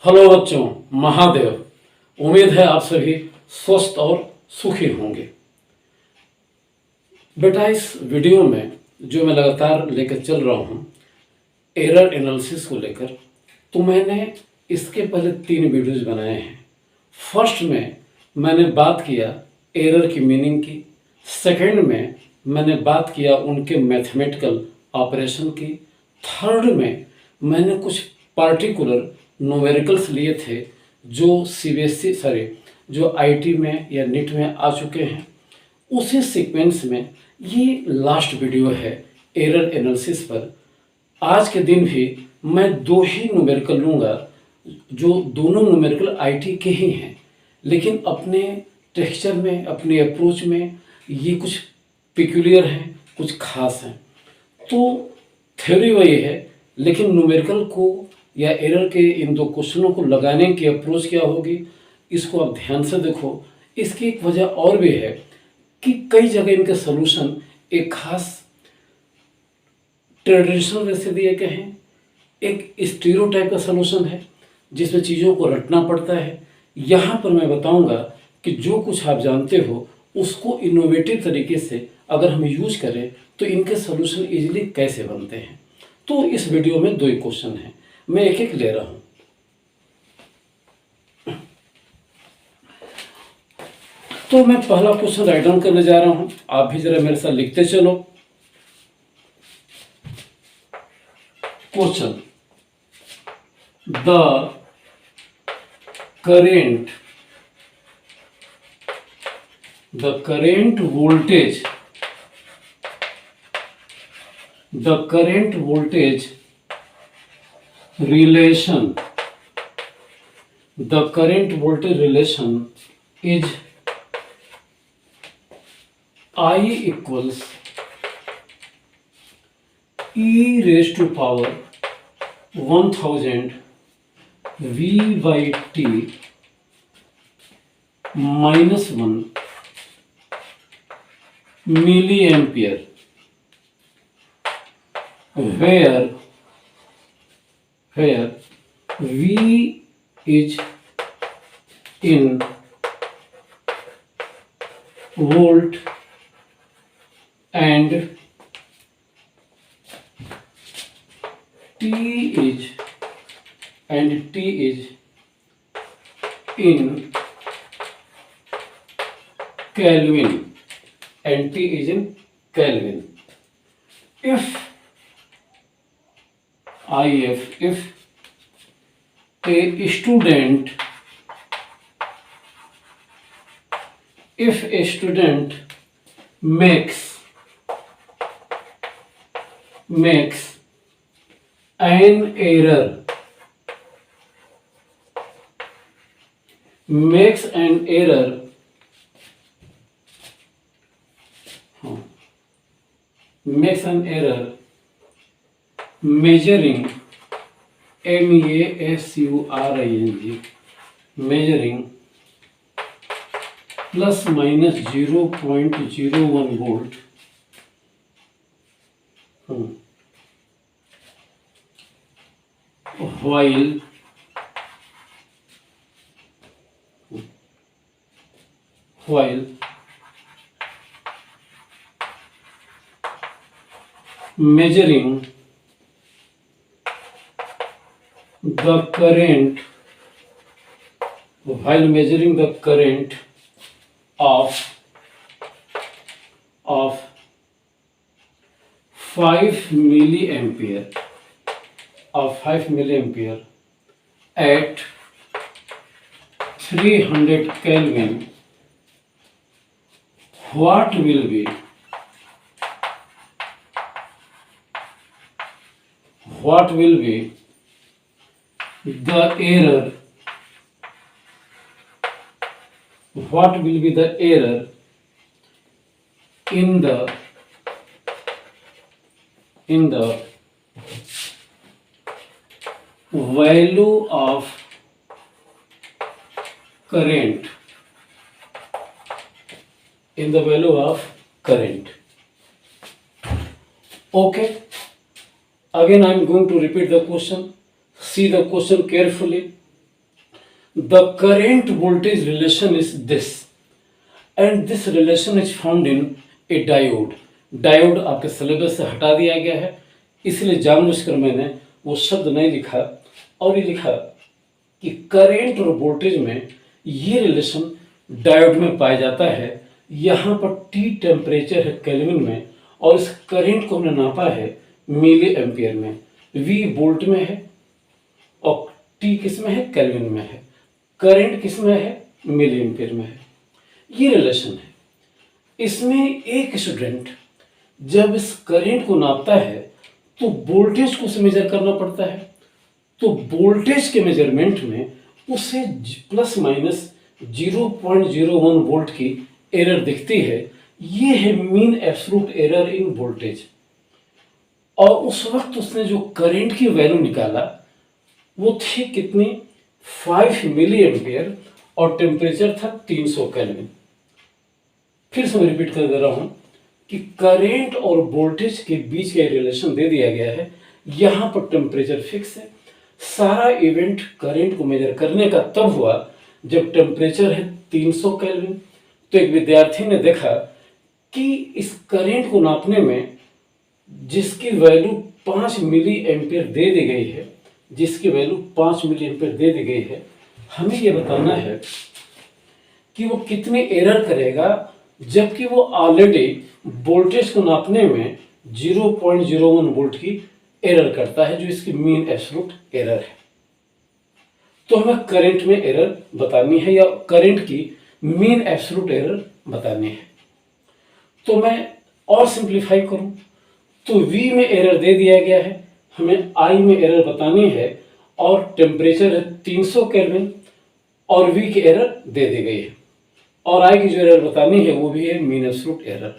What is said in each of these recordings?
Hello बच्चों, महादेव। उम्मीद है आप सभी स्वस्थ और सुखी होंगे। बेटा, इस वीडियो में जो मैं लगातार लेकर चल रहा हूँ एरर एनालिसिस को लेकर, तो मैंने इसके पहले 3 वीडियोज बनाए हैं। फर्स्ट में मैंने बात किया एरर की मीनिंग की, सेकंड में मैंने बात किया उनके मैथमेटिकल ऑपरेशन की, थर्ड में मैंने कुछ पार्टिकुलर न्यूमेरिकल्स लिए थे जो सीबीएसई जो आईटी में या नीट में आ चुके हैं। उसी सीक्वेंस में ये लास्ट वीडियो है एरर एनालिसिस पर। आज के दिन भी मैं 2 ही न्यूमेरिकल लूँगा, जो दोनों न्यूमेरिकल आईटी के ही हैं, लेकिन अपने टेक्सचर में, अपने अप्रोच में ये कुछ पिक्यूलियर हैं, कुछ खास हैं। तो थ्योरी वही है, लेकिन न्यूमेरिकल को या एरर के इन 2 क्वेश्चनों को लगाने की अप्रोच क्या होगी, इसको आप ध्यान से देखो। इसकी एक वजह और भी है कि कई जगह इनके सॉल्यूशन एक खास ट्रेडिशनल वे से दिए गए हैं, एक स्टीरियोटाइप का सॉल्यूशन है जिसमें चीज़ों को रटना पड़ता है। यहाँ पर मैं बताऊंगा कि जो कुछ आप जानते हो उसको इनोवेटिव तरीके से अगर हम यूज करें तो इनके सॉल्यूशन इजीली कैसे बनते हैं। तो इस वीडियो में 2 ही क्वेश्चन हैं, मैं एक एक ले रहा हूं। तो मैं पहला क्वेश्चन राइट डाउन करने जा रहा हूं, आप भी जरा मेरे साथ लिखते चलो। Question, the current voltage relation is I equals e raised to power 1000 v by t minus 1 milliampere, where V is in volt and T is in Kelvin, and T is in Kelvin. If a student makes an error measuring measuring plus minus 0.01 volt while measuring the current of 5 milliampere at 300 Kelvin, what will be the error in the value of current Okay. Again, I am going to repeat the question. See the question carefully. The current voltage relation is this and this relation is found in A diode. Diode आपके syllabus से हटा दिया गया है, इसलिए जानबूझकर मैंने वो शब्द नहीं लिखा और ये लिखा कि करेंट और वोल्टेज में ये रिलेशन डायोड में पाया जाता है। यहाँ पर टी टेम्परेचर है केल्विन में और इस करेंट को हमने नापा है मिली एम्पियर में, वी वोल्ट में है और टी किस में है, केल्विन में है। करंट किस में है, मिली एम्पियर में है। ये रिलेशन है। इसमें एक स्टूडेंट जब इस करंट को नापता है तो वोल्टेज को उसे मेजर करना पड़ता है, तो वोल्टेज के मेजरमेंट में उसे प्लस माइनस 0.01 वोल्ट की एरर दिखती है। ये है मीन एब्सोल्यूट एरर इन वोल्टेज। और उस वक्त उसने जो करंट की वैल्यू निकाला वो थी कितनी, 5 मिली एम्पियर और टेम्परेचर था 300 केल्विन। फिर से मैं रिपीट कर दे रहा हूं कि करंट और वोल्टेज के बीच का रिलेशन दे दिया गया है। यहां पर टेम्परेचर फिक्स है। सारा इवेंट करंट को मेजर करने का तब हुआ जब टेम्परेचर है 300 केल्विन। तो एक विद्यार्थी ने देखा कि इस करंट को नापने में जिसकी वैल्यू 5 मिली एम्पियर दे दी गई है, जिसकी वैल्यू 5 मिली एम्पियर दे दी गई है, हमें यह बताना है कि वो कितनी एरर करेगा, जबकि वो ऑलरेडी वोल्टेज को नापने में 0.01 वोल्ट की एरर करता है, जो इसकी मीन एब्सोल्यूट एरर है। तो हमें करंट में एरर बतानी है या करंट की मीन एब्सोल्यूट एरर बतानी है। तो मैं और सिंप्लीफाई करूं तो V में एरर दे दिया गया है, हमें I में एरर बतानी है और टेम्परेचर है 300 केल्विन और V की एरर दे दी गई है और I की जो एरर बतानी है वो भी है मीन एब्सोल्यूट एरर।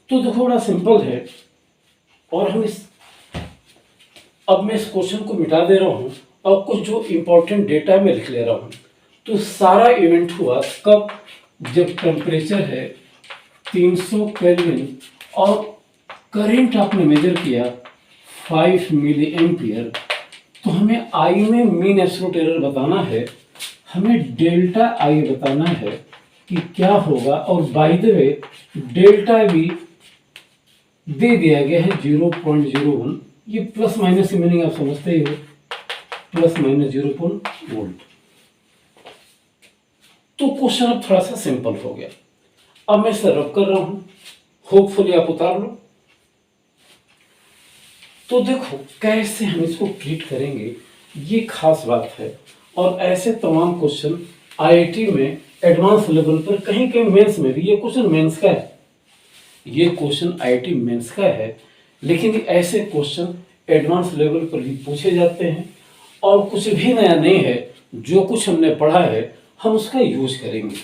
तो देखो बड़ा सिंपल है और अब मैं इस क्वेश्चन को मिटा दे रहा हूं और कुछ जो इंपॉर्टेंट डेटा मैं लिख ले रहा हूं। तो सारा इवेंट हुआ कब, जब टेम्परेचर है 300 केल्विन और करंट आपने मेजर किया 5 मिली एम्पियर। तो हमें आई में मीन एब्सोल्यूट एरर बताना है, हमें डेल्टा आई बताना है कि क्या होगा। और by the way delta V दे दिया गया है 0.01। ये प्लस माइनस की मीनिंग आप समझते ही हो, प्लस माइनस 0.1 वोल्ट। तो क्वेश्चन अब थोड़ा सा सिंपल हो गया। अब मैं इसे रब कर रहा हूं, होपफुली आप उतार लो। तो देखो कैसे हम इसको ट्रीट करेंगे, ये खास बात है। और ऐसे तमाम क्वेश्चन आईआईटी में एडवांस लेवल पर, कहीं कहीं मेंस में भी, ये क्वेश्चन मेंस का है, ये क्वेश्चन आईआईटी मेंस का है, लेकिन ऐसे क्वेश्चन एडवांस लेवल पर भी पूछे जाते हैं। और कुछ भी नया नहीं है, जो कुछ हमने पढ़ा है हम उसका यूज करेंगे।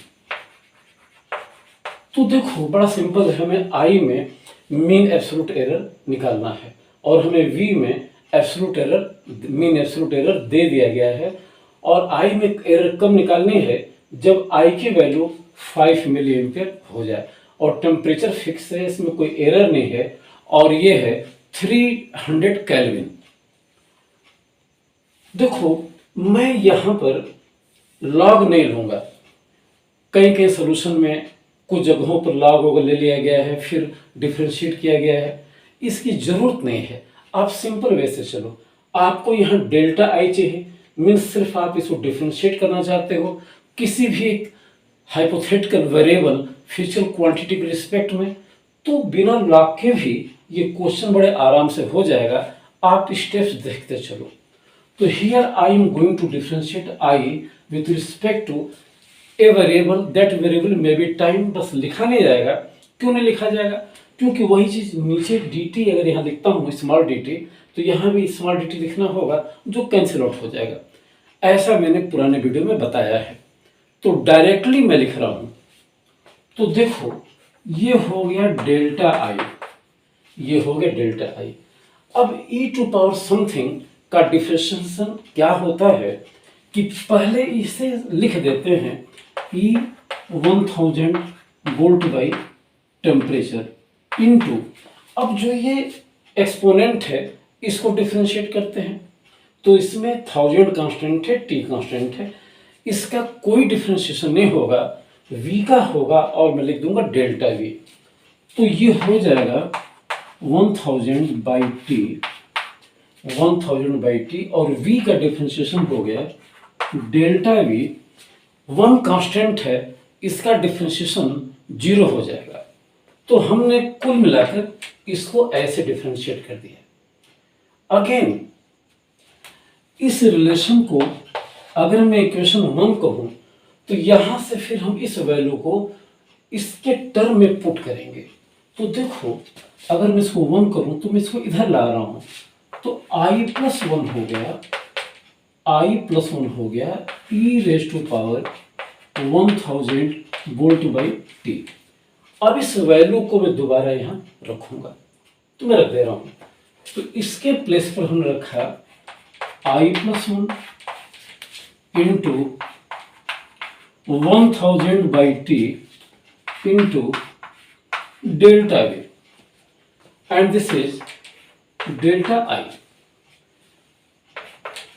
तो देखो बड़ा सिंपल है, हमें आई में मीन एब्सोल्यूट एरर निकालना है और हमें वी में absolute error, mean absolute error दे दिया गया है। और आई में एरर कब निकालनी है, जब आई की वैल्यू 5 मिली एम्पियर हो जाए और टेम्परेचर फिक्स है, इसमें कोई एरर नहीं है और ये है 300 केल्विन। देखो मैं यहां पर लॉग नहीं लूंगा, कई कई सोल्यूशन में कुछ जगहों पर लॉग वगैरह ले लिया गया है, फिर डिफ्रेंशिएट किया गया है, इसकी जरूरत नहीं है। आप सिंपल वे से चलो, आपको यहाँ डेल्टा आई चाहिए, मीन्स सिर्फ आप इसको डिफ्रेंशिएट करना चाहते हो किसी भी एक हाइपोथेटिकल वेरिएबल फ्यूचर क्वांटिटी के रिस्पेक्ट में, तो बिना लॉग के भी ये क्वेश्चन बड़े आराम से हो जाएगा। आप स्टेप्स देखते चलो। तो here I am going to differentiate I with respect to a variable, that variable may be time. बस लिखा नहीं जाएगा, क्यों नहीं लिखा जाएगा, क्योंकि वही चीज नीचे dt अगर यहाँ लिखता हूँ स्मॉल dt, तो यहाँ भी स्मॉल dt लिखना होगा जो कैंसिल आउट हो जाएगा। ऐसा मैंने पुराने वीडियो में बताया है। तो डायरेक्टली मैं लिख रहा हूं। तो देखो ये हो गया डेल्टा आई, ये हो गया डेल्टा आई। अब e टू पावर समथिंग का डिफरेंशिएशन क्या होता है कि पहले इसे लिख देते हैं E 1000 volt by temperature into, अब जो ये एक्सपोनेंट है इसको डिफरेंशिएट करते हैं। तो इसमें 1000 कांस्टेंट है, t कांस्टेंट है, इसका कोई डिफ्रेंशिएशन नहीं होगा, v का होगा और मैं लिख दूंगा डेल्टा v। तो ये हो जाएगा 1000/t, 1000/t और v का डिफ्रेंशिएशन हो गया डेल्टा v। वन कांस्टेंट है, इसका डिफ्रेंशिएशन 0 हो जाएगा। तो हमने कुल मिलाकर इसको ऐसे डिफ्रेंशिएट कर दिया। अगेन इस रिलेशन को अगर मैं इक्वेशन 1 कहूं तो यहां से फिर हम इस वैल्यू को इसके टर्म में पुट करेंगे। तो देखो अगर मैं इसको 1 करूं तो मैं इसको इधर ला रहा हूं, तो i+1 हो गया, i+1 हो गया e⁻1000 V/t। अब इस वैल्यू को मैं दोबारा यहां रखूंगा, तो मैं रख दे रहा हूं। तो इसके प्लेस पर हमने रखा i+1 into 1000/t into delta v and this is delta i।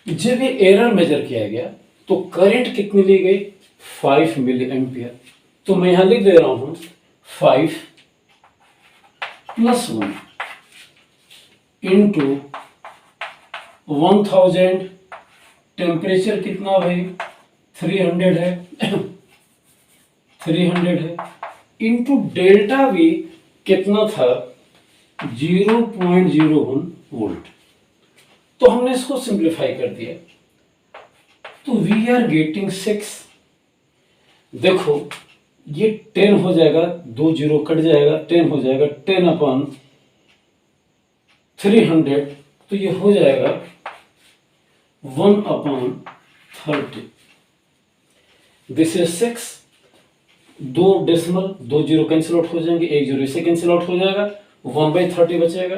जब ये एरर मेजर किया गया तो करंट कितनी ली गई, 5 मिली एम्पियर। तो मैं यहां लिख दे रहा हूं 5+1 इंटू 1000, टेम्परेचर कितना भाई 300 है 300 है, इंटू डेल्टा वी कितना था 0.01 वोल्ट। तो हमने इसको सिंप्लीफाई कर दिया, तो वी आर गेटिंग 6। देखो ये 10 हो जाएगा, 2 0 कट जाएगा, 10 हो जाएगा, 10/300, तो ये हो जाएगा 1/30। This is 6। 2 decimal, 2 0 cancel out हो जाएंगे, 1 0 इसे कैंसिल आउट हो जाएगा, 1/30 बचेगा।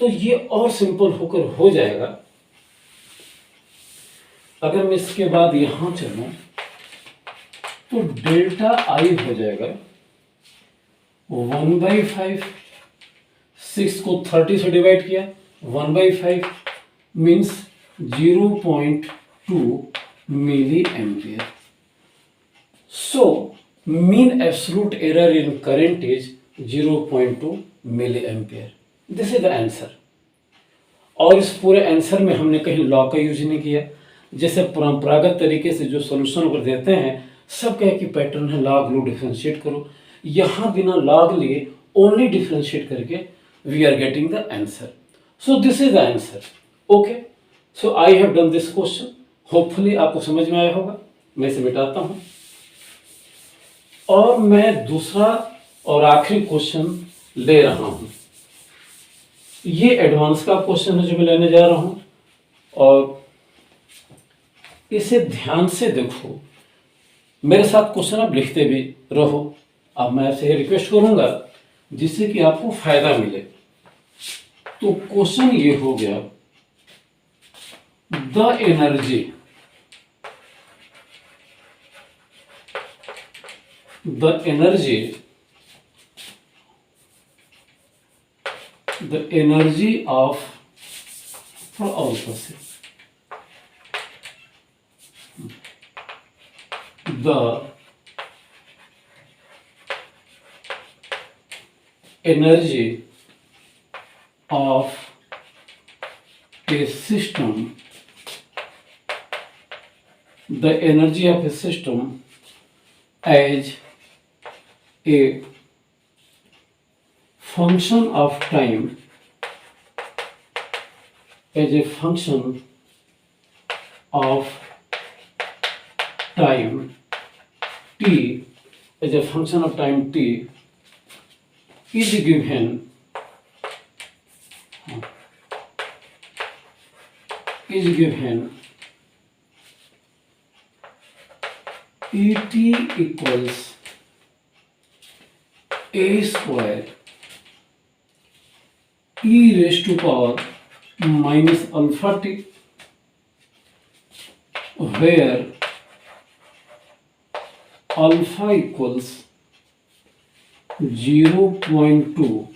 तो ये और सिंपल होकर हो जाएगा। अगर मैं इसके बाद यहां चलूं तो डेल्टा आई हो जाएगा 1/5। 6 को 30 से डिवाइड किया, 1/5 means 0.2 milli ampere. So mean absolute error in current is 0.2 milli ampere. This is the answer. और इस पूरे आंसर में हमने कहीं लॉ का यूज नहीं किया। जैसे परंपरागत तरीके से जो सोल्यूशन कर देते हैं, सब कहे कि पैटर्न है लॉग लो डिफरेंशिएट करो। यहां बिना लॉग लिए ओनली डिफरेंशिएट करके we are getting the answer. So this is the answer. Okay, so I have done this question. Hopefully आपको समझ में आया होगा। मैं इसे मिटाता हूं और मैं दूसरा और आखिरी क्वेश्चन ले रहा हूं। ये एडवांस का क्वेश्चन है जो मैं लेने जा रहा हूं, और इसे ध्यान से देखो। मेरे साथ क्वेश्चन आप लिखते भी रहो। अब मैं आपसे रिक्वेस्ट करूंगा जिससे कि आपको फायदा मिले। तो क्वेश्चन ये हो गया, द एनर्जी ऑफ और the energy of a system, as a function of time, as a function of time t, as a function of time t is given et equals a square e raised to power minus alpha t, where alpha equals 0.2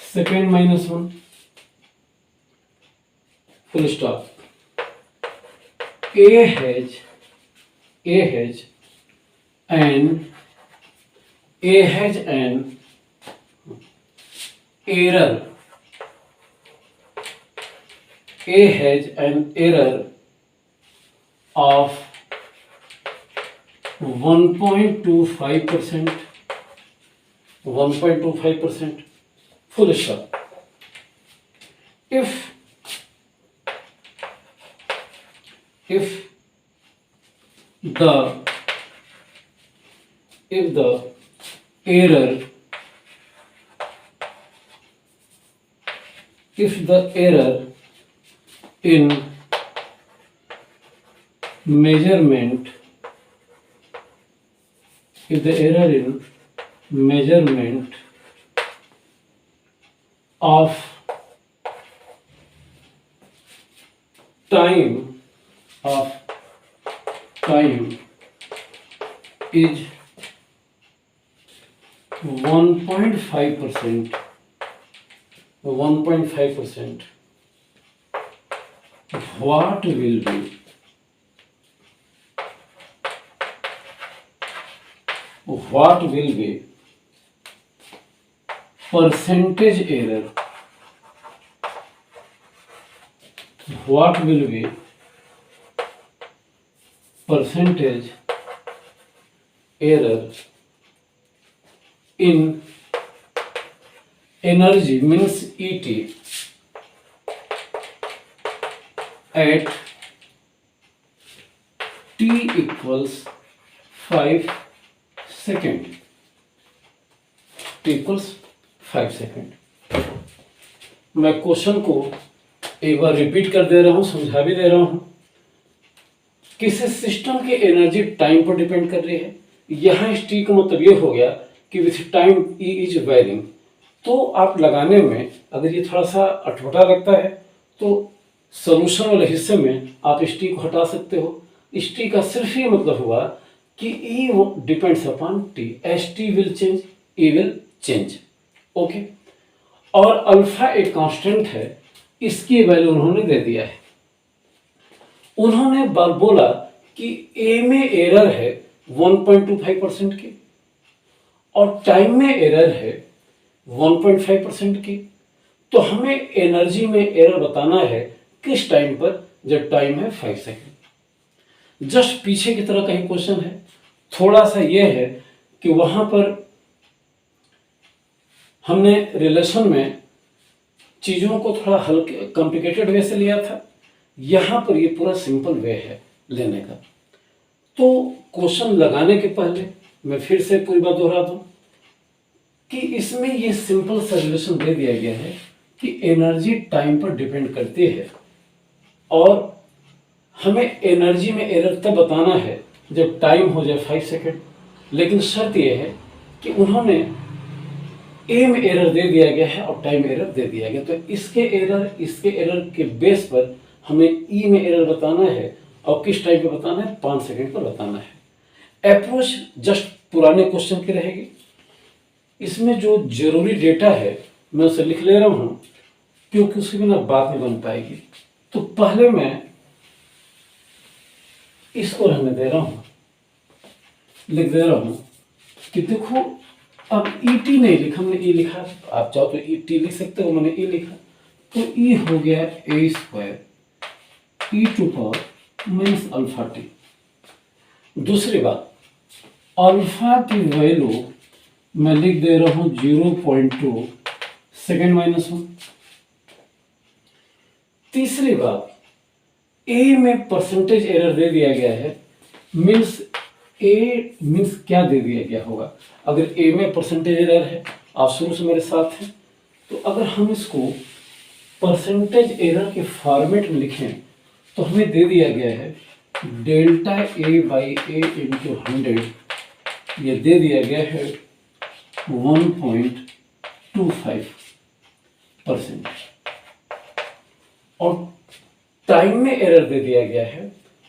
second minus 1 full stop A has an error. A has an error of 1.25%. 1.25%. Full stop. If the error in measurement of time is 1.5%, what will be percentage error? What will be percentage error in energy, means ET, at t equals 5 second? t equals 5 second. मैं question को एक बार repeat कर दे रहा हूं, समझा भी दे रहा हूं। किसी सिस्टम की एनर्जी टाइम पर डिपेंड कर रही है। यहाँ इस टी का मतलब ये हो गया कि with time E is varying. तो आप लगाने में अगर ये थोड़ा सा अटपटा लगता है तो सोल्यूशन वाले हिस्से में आप इस टी को हटा सकते हो। इस टी का सिर्फ ये मतलब हुआ कि E depends upon T, as T will change, E will change. Okay, और अल्फा एक कांस्टेंट है, इसकी वैल्यू उन्होंने दे दिया है। उन्होंने बोला कि ए में एरर है 1.25% की और टाइम में एरर है 1.5% की। तो हमें एनर्जी में एरर बताना है किस टाइम पर, जब टाइम है 5 सेकेंड। जस्ट पीछे की तरह कहीं क्वेश्चन है, थोड़ा सा यह है कि वहां पर हमने रिलेशन में चीजों को थोड़ा हल्के कॉम्प्लिकेटेड वे से लिया था। यहां पर ये पूरा सिंपल वे है लेने का। तो क्वेश्चन लगाने के पहले मैं फिर से पूरी बात दोहरा दूं कि इसमें ये सिंपल सा रिलेशन दे दिया गया है कि एनर्जी टाइम पर डिपेंड करती है और हमें एनर्जी में एरर तब बताना है जब टाइम हो जाए 5 सेकेंड। लेकिन शर्त यह है कि उन्होंने ए में एरर दे दिया गया है और टाइम एरर दे दिया गया। तो इसके एरर के बेस पर हमें ई में एरर बताना है और किस टाइम पे बताना है, 5 सेकेंड पर बताना है। अप्रोच जस्ट पुराने क्वेश्चन की रहेगी। इसमें जो जरूरी डेटा है मैं उसे लिख ले रहा हूं क्योंकि उसके बिना बात नहीं बन पाएगी। तो पहले मैं इसको रहने दे रहा हूं, लिख दे रहा हूं कि देखो अब ई टी नहीं लिखा, हमने ई लिखा। आप चाहो तो ई टी लिख सकते हो, मैंने ई लिखा। तो ई हो गया A square E to power minus alpha T. दूसरी बात, अल्फा की वैल्यू मैं लिख दे रहा हूं 0.2 सेकेंड माइनस 1। तीसरी बात, ए में परसेंटेज एरर दे दिया गया है, मीन्स ए मीन्स क्या दे दिया गया होगा। अगर ए में परसेंटेज एरर है, आप शुरू से मेरे साथ हैं, तो अगर हम इसको परसेंटेज एरर के फॉर्मेट में लिखें तो हमें दे दिया गया है delta A by A into 100। ये दे दिया गया है 1.25% और टाइम में एरर दे दिया गया है।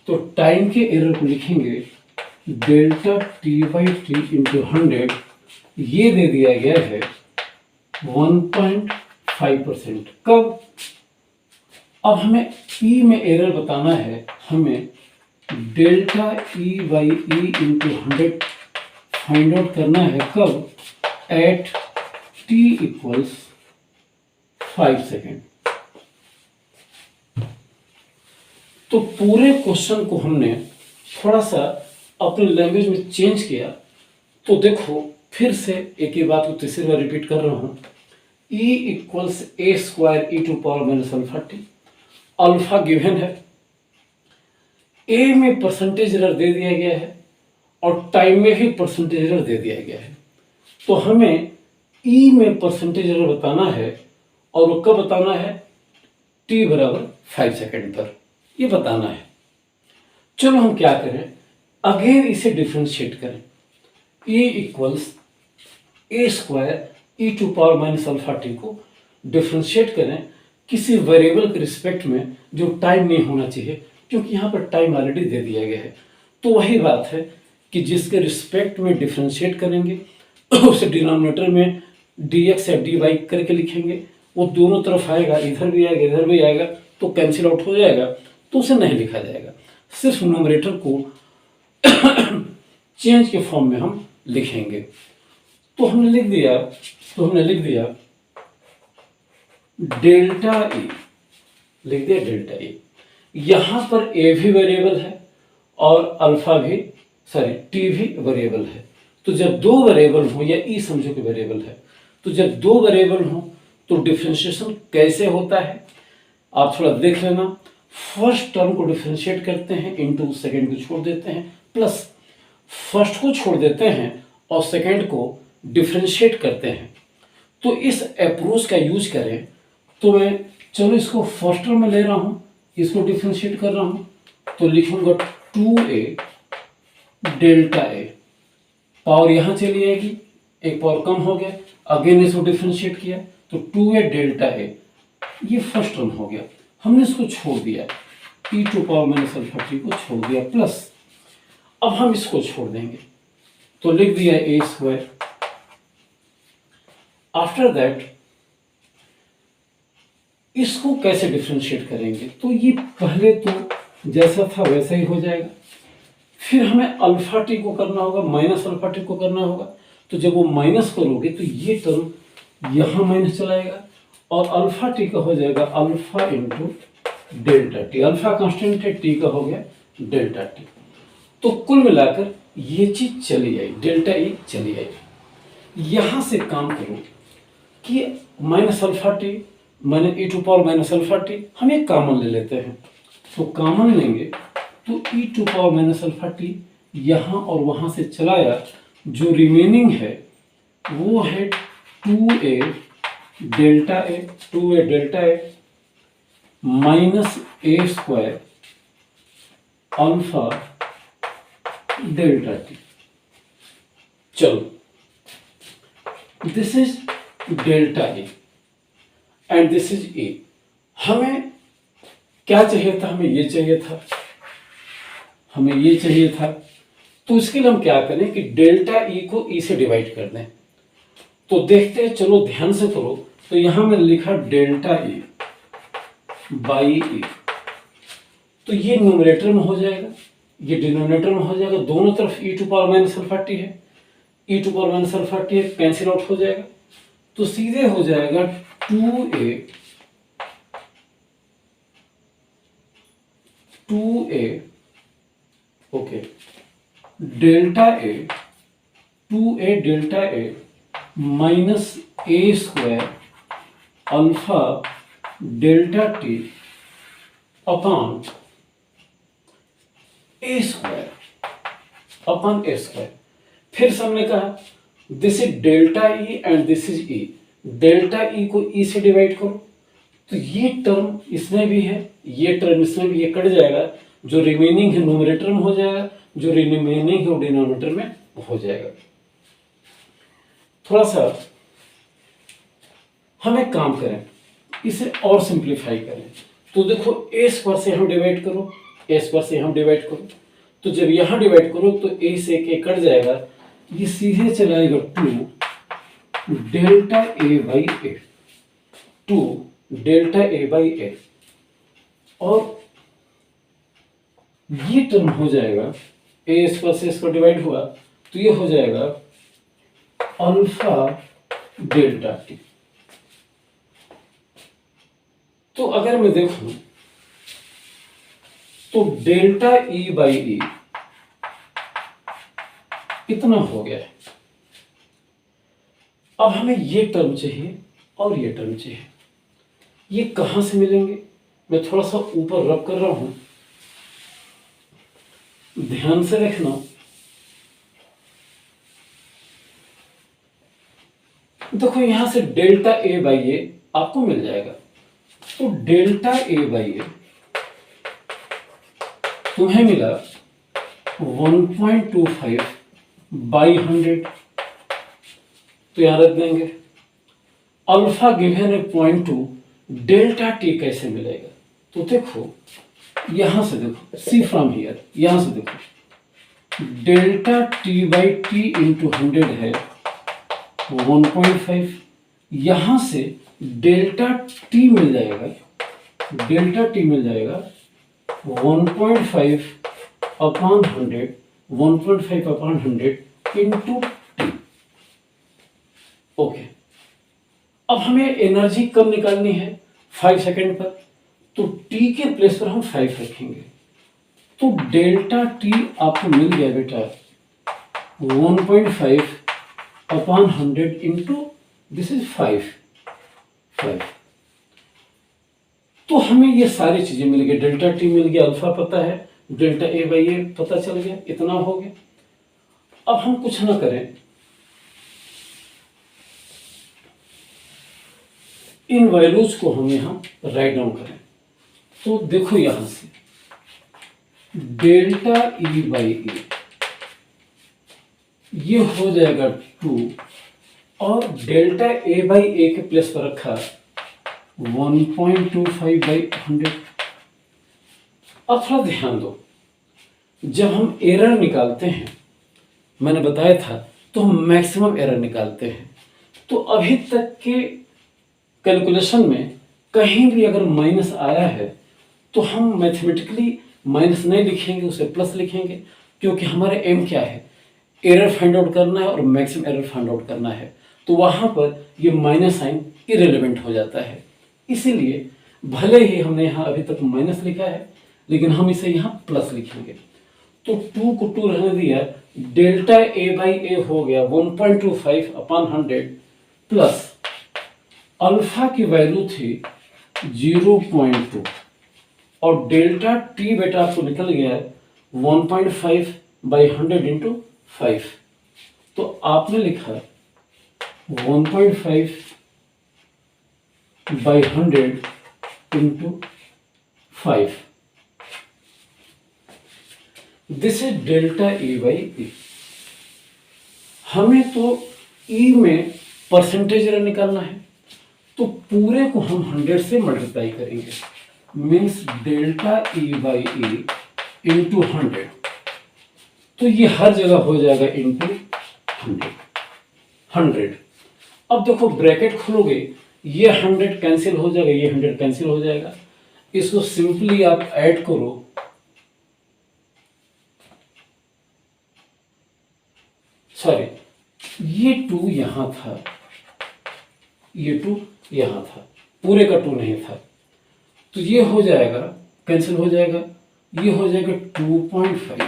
तो टाइम के एरर को लिखेंगे delta T by T into 100। ये दे दिया गया है 1.5%। कब? अब हमें ई में एरर बताना है, हमें delta E by E into 100 find out करना है कब, एट टी इक्वल्स 5 सेकेंड। तो पूरे क्वेश्चन को हमने थोड़ा सा अपनी लैंग्वेज में चेंज किया। तो देखो फिर से एक ही बात को तीसरी बार रिपीट कर रहा हूं, e equals A square E to power minus alpha T. Alpha given है, ए में परसेंटेज एरर दे दिया गया है और टाइम में भी परसेंटेज एरर दे दिया गया है। तो हमें ई में परसेंटेज एरर बताना है और वो कब बताना है, टी बराबर 5 सेकेंड पर ये बताना है। चलो हम क्या करें, अगेन इसे डिफ्रेंशिएट करें। e equals A square E to power minus alpha T को डिफ्रेंशिएट करें किसी वेरिएबल के रिस्पेक्ट में जो टाइम नहीं होना चाहिए, क्योंकि यहाँ पर टाइम ऑलरेडी दे दिया गया है। तो वही बात है कि जिसके रिस्पेक्ट में डिफ्रेंशिएट करेंगे उसे डिनोमिनेटर में dx या dy करके लिखेंगे। वो दोनों तरफ आएगा, इधर भी आएगा इधर भी आएगा, तो कैंसिल आउट हो जाएगा, तो उसे नहीं लिखा जाएगा। सिर्फ न्यूमरेटर को चेंज के फॉर्म में हम लिखेंगे। तो हमने लिख दिया डेल्टा ई, लिख दिया डेल्टा ई। यहां पर ए भी वेरिएबल है और अल्फा भी टी भी वेरिएबल है। तो जब दो वेरिएबल हो, या ई समझो कि वेरिएबल है, तो जब दो वेरिएबल हो तो डिफरेंशिएशन कैसे होता है आप थोड़ा देख लेना। फर्स्ट टर्म को डिफरेंशिएट करते हैं, इनटू सेकंड को छोड़ देते हैं, प्लस फर्स्ट को छोड़ देते हैं और सेकंड को डिफरेंशिएट करते हैं। तो इस अप्रोच का यूज करें तो मैं चलो इसको फर्स्ट टर्म में ले रहा हूं, इसको डिफरेंशिएट कर रहा हूं, तो लिखूंगा 2a डेल्टा ए। पावर यहां चली आएगी, एक पावर कम हो गया, अगेन इसको डिफरेंशिएट किया तो 2a डेल्टा ए, ये फर्स्ट टर्म हो गया। हमने इसको छोड़ दिया, e to power minus alpha T को छोड़ दिया, प्लस अब हम इसको छोड़ देंगे तो लिख दिया ए स्क्वायर। आफ्टर दैट इसको कैसे डिफरेंशिएट करेंगे, तो ये पहले तो जैसा था वैसा ही हो जाएगा। फिर हमें अल्फा टी को करना होगा, माइनस अल्फा टी को करना होगा। तो जब वो माइनस करोगे तो ये टर्म यहां माइनस चलाएगा और अल्फा टी का हो जाएगा alpha into delta T. Alpha constant है, टी का हो गया डेल्टा टी। तो कुल मिलाकर ये चीज चली आई, डेल्टा ई चली आई। यहां से काम करो कि minus alpha T minus E to power minus alpha T हम एक कॉमन ले लेते हैं। तो कॉमन लेंगे तो E to power minus alpha T यहां और वहां से चलाया, जो रिमेनिंग है वो है 2a delta A minus A square alpha delta T. चलो this is delta A and this is a. हमें क्या चाहिए था, हमें ये चाहिए था। तो इसके लिए हम क्या करें कि डेल्टा ई को ई से डिवाइड कर दें। तो देखते हैं, चलो ध्यान से करो। तो यहां मैंने लिखा डेल्टा ई बाई ई, तो ये न्यूमरेटर में हो जाएगा, ये डिनोमिनेटर में हो जाएगा। दोनों तरफ E to power minus alpha T है, E to power minus alpha T cancel out हो जाएगा। तो सीधे हो जाएगा 2a okay delta A minus A square alpha delta T upon A square फिर से हमने कहा this is delta E and this is E. Delta E को ई से डिवाइड करो तो ये टर्म इसमें भी है, ये टर्म इसमें भी, ये कट जाएगा। जो रिमेनिंग है न्यूमरेटर में हो जाएगा, जो रिमेनिंग है वो डिनोमिनेटर में हो जाएगा। थोड़ा सा हम एक काम करें, इसे और सिंप्लीफाई करें। तो देखो ए स्क्वायर से हम डिवाइड करो, ए स्क्वायर से हम डिवाइड करो। तो जब यहां डिवाइड करो तो ए से ए कट जाएगा, ये सीधे चलाएगा 2 delta A by A, 2 delta A by A. और ये टर्म हो जाएगा ए स्क्वायर से इसको डिवाइड हुआ तो ये हो जाएगा अल्फा डेल्टा टी। तो अगर मैं देखूं तो डेल्टा ई बाई ई इतना हो गया है। अब हमें ये टर्म चाहिए और ये टर्म चाहिए। ये कहां से मिलेंगे? मैं थोड़ा सा ऊपर रब कर रहा हूं, ध्यान से देखना। देखो यहां से डेल्टा ए बाई ए आपको मिल जाएगा। तो डेल्टा ए बाई ए तुम्हें मिला 1.25 बाई 100। तो यहां रख देंगे। अल्फा गिवन है 0.2, डेल्टा टी कैसे मिलेगा? तो देखो यहां से देखो, सी फ्रॉम हियर, यहां से देखो delta T by T into 100 है 1.5। यहां से डेल्टा टी मिल जाएगा, डेल्टा टी मिल जाएगा 1.5 upon 100, 1.5 upon 100 into T. Okay, अब हमें एनर्जी कब निकालनी है? 5 सेकेंड पर। तो टी के प्लेस पर हम 5 रखेंगे। तो डेल्टा टी आपको मिल गया बेटा 1.5 अपॉन 100 इंटू दिस इज 5। तो हमें ये सारी चीजें मिल गई। डेल्टा टी मिल गया, अल्फा पता है, डेल्टा ए बाई ए पता चल गया, इतना हो गया। अब हम कुछ ना करें, इन वैल्यूज को हम यहां राइट डाउन करें। तो देखो यहां से डेल्टा ई बाई ए ये हो जाएगा 2 और डेल्टा ए बाई ए के प्लेस पर रखा 1.25 बाई 100। अब थोड़ा ध्यान दो, जब हम एरर निकालते हैं, मैंने बताया था, तो हम मैक्सिमम एरर निकालते हैं। तो अभी तक के कैलकुलेशन में कहीं भी अगर माइनस आया है तो हम मैथमेटिकली माइनस नहीं लिखेंगे, उसे प्लस लिखेंगे, क्योंकि हमारा एम क्या है? एरर फाइंड आउट करना है और मैक्सिमम एरर फाइंड आउट करना है। तो वहां पर ये माइनस साइन इरेलेवेंट हो जाता है। इसीलिए भले ही हमने यहाँ अभी तक माइनस लिखा है, लेकिन हम इसे यहाँ प्लस लिखेंगे। तो 2 को 2 रहने दिया, डेल्टा ए बाई ए हो गया 1.25 अपॉन 100 प्लस अल्फा की वैल्यू थी 0.2 और डेल्टा टी बेटा आपको निकल गया है 1.5 बाई 100 इंटू 5। तो आपने लिखा 1.5 by 100 into 5। This is delta E by E. हमें तो ई में परसेंटेज एरर निकालना है, तो पूरे को हम 100 से मल्टीप्लाई करेंगे, means delta E by E into 100। तो ये हर जगह हो जाएगा इंटू 100। अब देखो ब्रैकेट खोलोगे, ये 100 कैंसिल हो जाएगा, ये 100 कैंसिल हो जाएगा। इसको सिंपली आप ऐड करो, सॉरी ये 2 यहां था, ये 2 यहां था, पूरे का 2 नहीं था। तो ये हो जाएगा, कैंसिल हो जाएगा, ये हो जाएगा 2.5।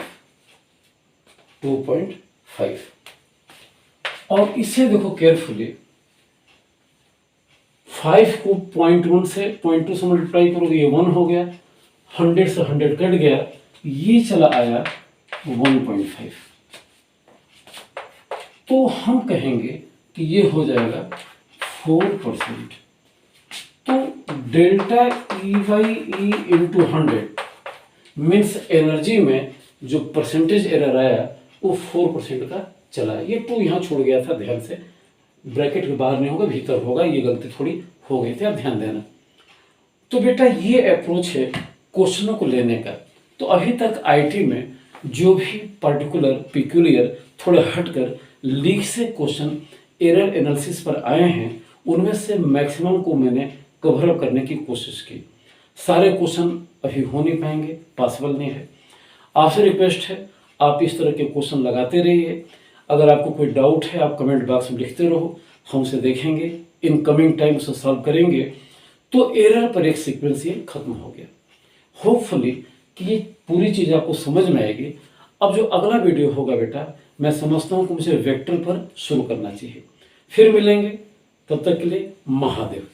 और इसे देखो केयरफुली, 5 को 0.1 से 0.2 से मल्टीप्लाई करोगे, ये 1 हो गया, 100 से 100 कट गया, ये चला आया 1.5। तो हम कहेंगे कि ये हो जाएगा 4%। तो delta E by E into 100 means energy में जो परसेंटेज एरर आया वो 4% का चला। ये 2 यहाँ छोड़ गया था, ध्यान से, ब्रैकेट के बाहर नहीं होगा, भीतर होगा, ये गलती थोड़ी हो गई थी, आप ध्यान देना। तो बेटा ये अप्रोच है क्वेश्चनों को लेने का। तो अभी तक आईटी में जो भी पर्टिकुलर पिक्यूलियर थोड़े हटकर लीक से क्वेश्चन एरर एनालिसिस पर आए हैं, उनमें से मैक्सिमम को मैंने कवर अप करने की कोशिश की। सारे क्वेश्चन अभी हो नहीं पाएंगे, पॉसिबल नहीं है। आपसे रिक्वेस्ट है, आप इस तरह के क्वेश्चन लगाते रहिए। अगर आपको कोई डाउट है आप कमेंट बॉक्स में लिखते रहो, हम उसे देखेंगे, इन कमिंग टाइम उसे सॉल्व करेंगे। तो एरर पर एक सीक्वेंस ये खत्म हो गया। होपफुली कि ये पूरी चीज़ आपको समझ में आएगी। अब जो अगला वीडियो होगा बेटा, मैं समझता हूँ कि मुझे वेक्टर पर शुरू करना चाहिए। फिर मिलेंगे, तब तक के लिए महादेव।